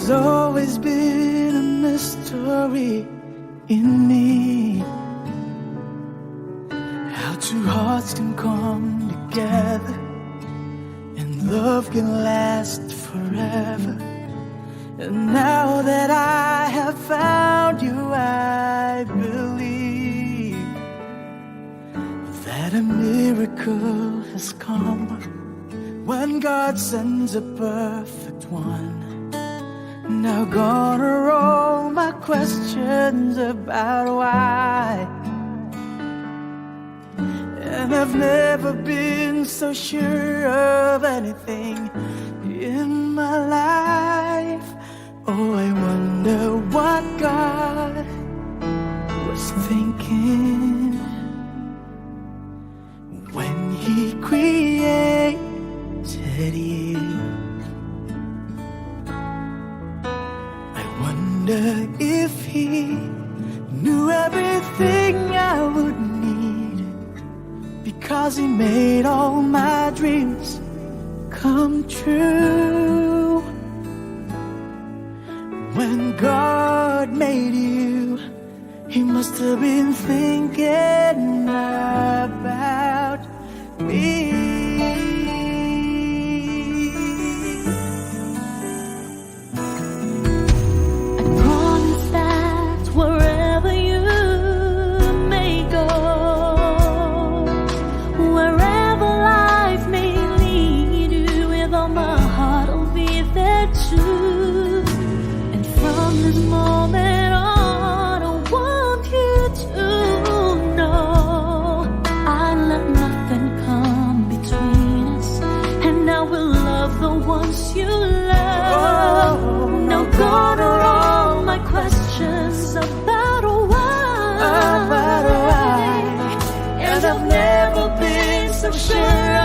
There's always been a mystery in me, how two hearts can come together and love can last forever. And now that I have found you, I believe that a miracle has come when God sends a perfect one. Now gone are all my questions about why, and I've never been so sure of anything in my life. Oh, I wonder what God was thinking when He created you. I wonder if He knew everything I would need, because He made all my dreams come true. When God made you, He must have been thinking about me. I promise that wherever you may go, wherever life may lead you, with all my heart I'll be there too. And from this moment on, I want you to know I let nothing come between us, and I will love the ones you love. Now gone are all my questions about why, And I've never been so sure